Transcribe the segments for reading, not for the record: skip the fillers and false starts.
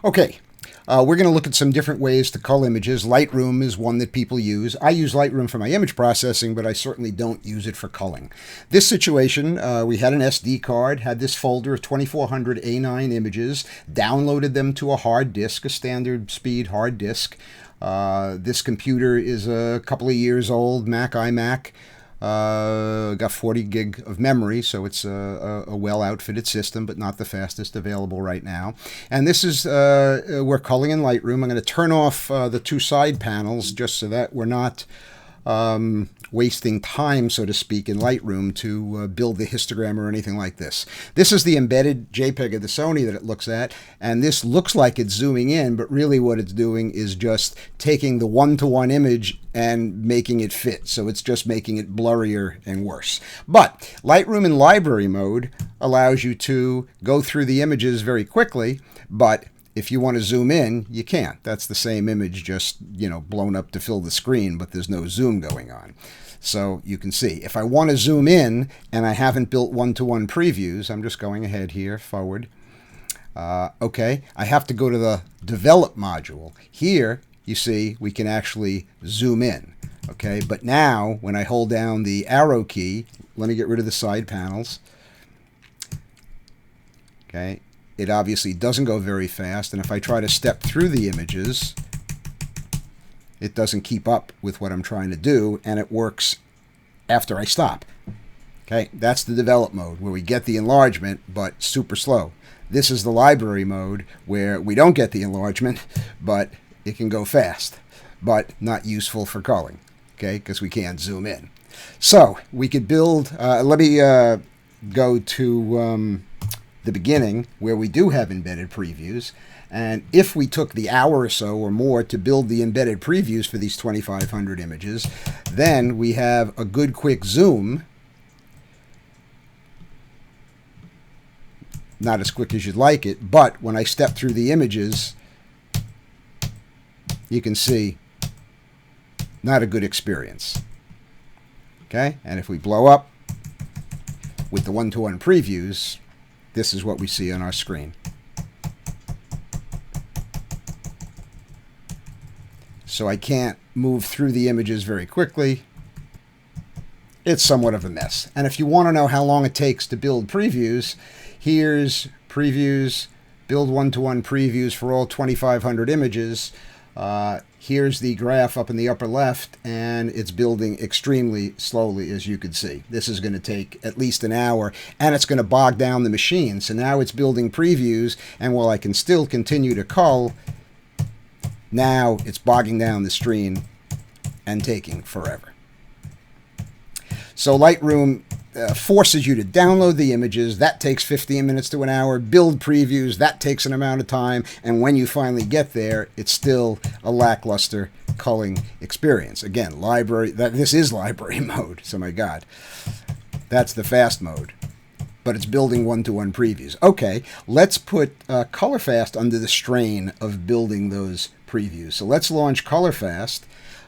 Okay, we're going to look at some different ways to cull images. Lightroom is one that people use. I use Lightroom for my image processing, but I certainly don't use it for culling. This situation, we had an SD card, had this folder of 2400 A9 images, downloaded them to a hard disk, a standard speed hard disk. This computer is a couple of years old, iMac. Got 40 gig of memory, so it's a well-outfitted system, but not the fastest available right now. And this is, we're culling in Lightroom. I'm going to turn off the two side panels just so that we're not wasting time, so to speak, in Lightroom to build the histogram or anything like this. This is the embedded JPEG of the Sony that it looks at, and this looks like it's zooming in, but really what it's doing is just taking the one-to-one image and making it fit. So it's just making it blurrier and worse. But Lightroom in library mode allows you to go through the images very quickly, but if you want to zoom in, you can't. That's the same image, just, blown up to fill the screen, but there's no zoom going on. So you can see, if I want to zoom in and I haven't built one-to-one previews, I'm just going ahead here, forward. Okay, I have to go to the develop module. Here, you see, we can actually zoom in. Okay, but now when I hold down the arrow key, let me get rid of the side panels. Okay, it obviously doesn't go very fast, and if I try to step through the images, it doesn't keep up with what I'm trying to do, and it works after I stop. Okay, that's the develop mode, where we get the enlargement, but super slow. This is the library mode, where we don't get the enlargement, but it can go fast, but not useful for culling, okay, because we can't zoom in. So we could build, let me go to the beginning, where we do have embedded previews. And if we took the hour or so or more to build the embedded previews for these 2,500 images, then we have a good quick zoom. Not as quick as you'd like it, but when I step through the images, you can see not a good experience. Okay, and if we blow up with the one-to-one previews, this is what we see on our screen. So I can't move through the images very quickly. It's somewhat of a mess. And if you want to know how long it takes to build previews, here's previews, build one-to-one previews for all 2,500 images. Here's the graph up in the upper left, and it's building extremely slowly, as you can see. This is going to take at least an hour, and it's going to bog down the machine. So now it's building previews, and while I can still continue to cull, now it's bogging down the screen and taking forever. So Lightroom forces you to download the images. That takes 15 minutes to an hour. Build previews. That takes an amount of time. And when you finally get there, it's still a lackluster culling experience. Again, this is library mode. So my God, that's the fast mode. But it's building one-to-one previews. Okay, let's put CullerFast under the strain of building those previews. So let's launch CullerFast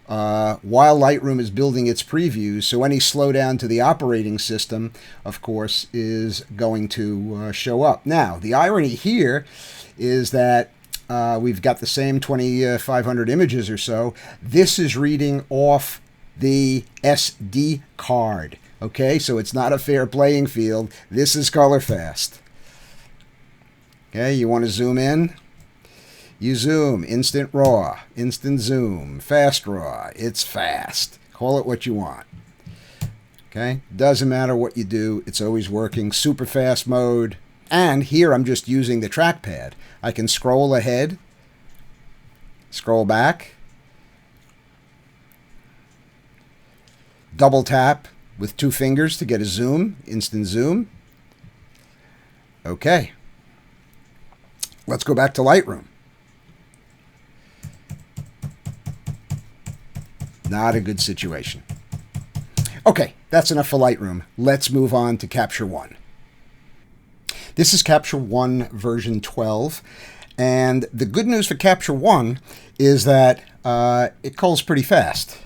while Lightroom is building its previews. So any slowdown to the operating system, of course, is going to show up. Now, the irony here is that we've got the same 2,500 images or so. This is reading off the SD card. Okay, so it's not a fair playing field. This is CullerFast. Okay, you want to zoom in? You zoom, instant raw, instant zoom, fast raw. It's fast. Call it what you want. Okay, doesn't matter what you do. It's always working. Super fast mode. And here I'm just using the trackpad. I can scroll ahead, scroll back, double tap with 2 fingers to get a zoom, instant zoom. Okay. Let's go back to Lightroom. Not a good situation. Okay, that's enough for Lightroom. Let's move on to Capture One. This is Capture One version 12. And the good news for Capture One is that it culls pretty fast.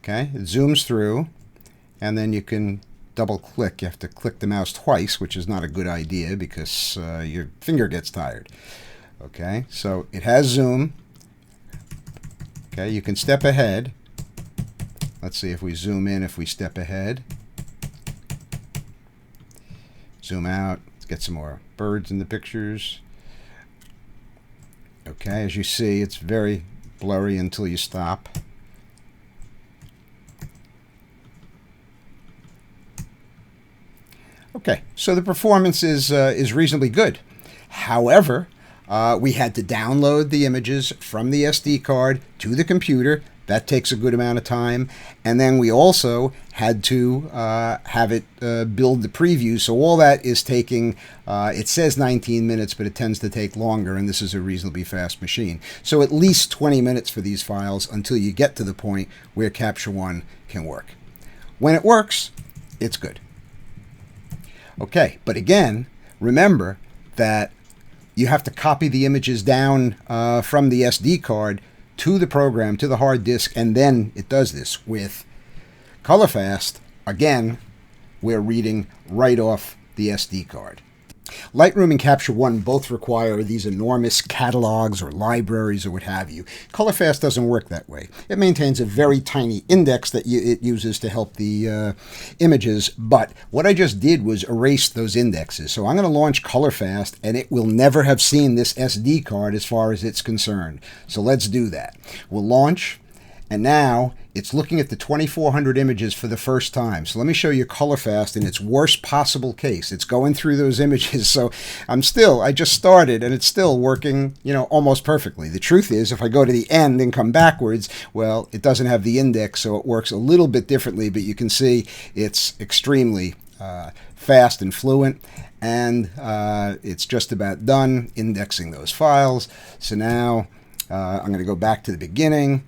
Okay, it zooms through. And then you can double click. You have to click the mouse twice, which is not a good idea because your finger gets tired. Okay, so it has zoom. Okay, you can step ahead. Let's see if we zoom in, if we step ahead. Zoom out. Let's get some more birds in the pictures. Okay, as you see, it's very blurry until you stop. Okay, so the performance is reasonably good. However, we had to download the images from the SD card to the computer. That takes a good amount of time. And then we also had to have it build the preview. So all that is taking, it says 19 minutes, but it tends to take longer. And this is a reasonably fast machine. So at least 20 minutes for these files until you get to the point where Capture One can work. When it works, it's good. Okay, but again, remember that you have to copy the images down from the SD card to the program, to the hard disk, and then it does this. With CullerFast, again, we're reading right off the SD card. Lightroom and Capture One both require these enormous catalogs or libraries or what have you. CullerFast doesn't work that way. It maintains a very tiny index that it uses to help the images, but what I just did was erase those indexes. So I'm going to launch CullerFast, and it will never have seen this SD card as far as it's concerned. So let's do that. We'll launch, and now it's looking at the 2400 images for the first time. So let me show you CullerFast in its worst possible case. It's going through those images. So I just started and it's still working, almost perfectly. The truth is, if I go to the end and come backwards, well, it doesn't have the index, so it works a little bit differently, but you can see it's extremely fast and fluent. And it's just about done indexing those files. So now I'm going to go back to the beginning,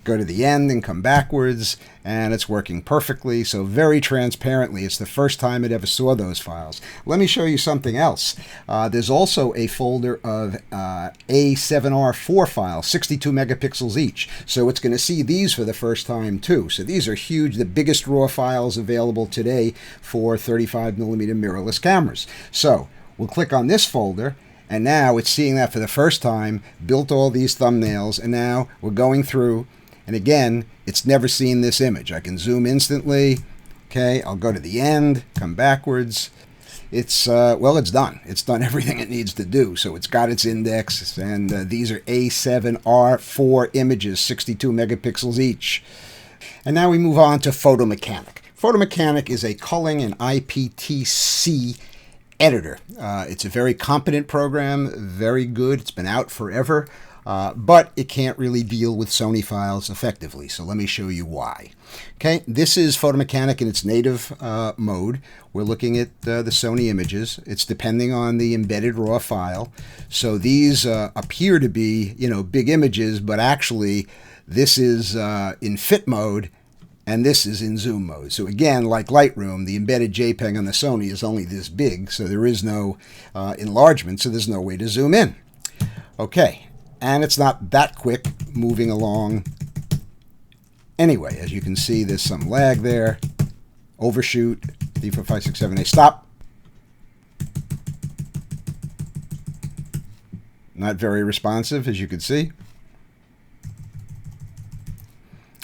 go to the end and come backwards, and it's working perfectly. So very transparently, it's the first time it ever saw those files. Let me show you something else. There's also a folder of A7R4 files, 62 megapixels each. So it's going to see these for the first time too. So these are huge, the biggest RAW files available today for 35mm mirrorless cameras. So we'll click on this folder, and now it's seeing that for the first time, built all these thumbnails, and now we're going through. And again, it's never seen this image. I can zoom instantly. Okay, I'll go to the end, come backwards. It's done. It's done everything it needs to do. So it's got its index, and these are A7R4 images, 62 megapixels each. And now we move on to Photo Mechanic. Photo Mechanic is a culling and IPTC editor. It's a very competent program, very good. It's been out forever. But it can't really deal with Sony files effectively. So let me show you why. Okay, this is Photo Mechanic in its native mode. We're looking at the Sony images. It's depending on the embedded RAW file. So these appear to be, big images, but actually this is in fit mode, and this is in zoom mode. So again, like Lightroom, the embedded JPEG on the Sony is only this big, so there is no enlargement, so there's no way to zoom in. Okay. And it's not that quick moving along. Anyway, as you can see, there's some lag there. Overshoot. 3, 4, 5, 6, 7, 8. Stop. Not very responsive, as you can see.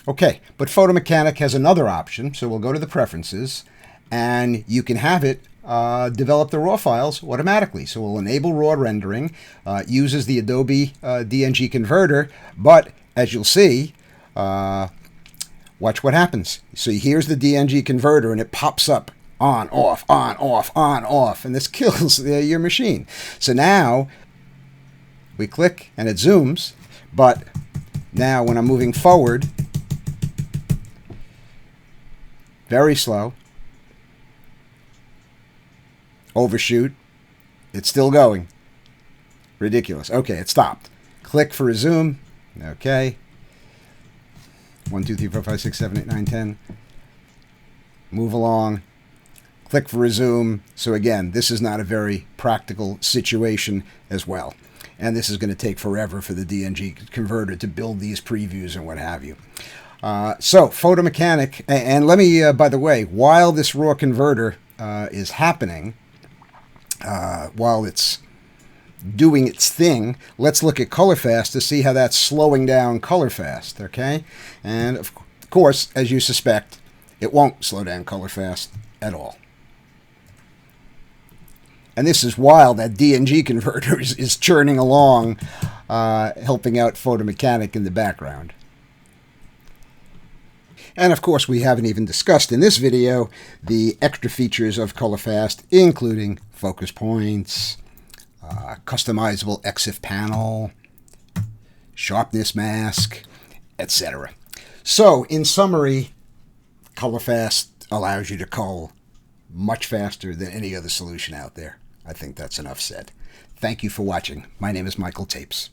Okay, but Photo Mechanic has another option. So we'll go to the preferences, and you can have it develop the RAW files automatically. So we'll enable RAW rendering, uses the Adobe DNG converter, but as you'll see, watch what happens. So here's the DNG converter, and it pops up on, off, on, off, on, off, and this kills your machine. So now we click and it zooms, but now when I'm moving forward, very slow. Overshoot. It's still going. Ridiculous. Okay, it stopped. Click for a zoom. Okay. 1, 2, 3, 4, 5, 6, 7, 8, 9, 10. Move along. Click for a zoom. So again, this is not a very practical situation as well. And this is going to take forever for the DNG converter to build these previews and what have you. So Photo Mechanic, and let me, by the way, while this RAW converter is happening, while it's doing its thing, let's look at CullerFast to see how that's slowing down CullerFast, okay? And of course, as you suspect, it won't slow down CullerFast at all. And this is while that DNG converter is churning along, helping out Photomechanic in the background. And of course, we haven't even discussed in this video the extra features of CullerFast, including focus points, customizable EXIF panel, sharpness mask, etc. So, in summary, CullerFast allows you to cull much faster than any other solution out there. I think that's enough said. Thank you for watching. My name is Michael Tapes.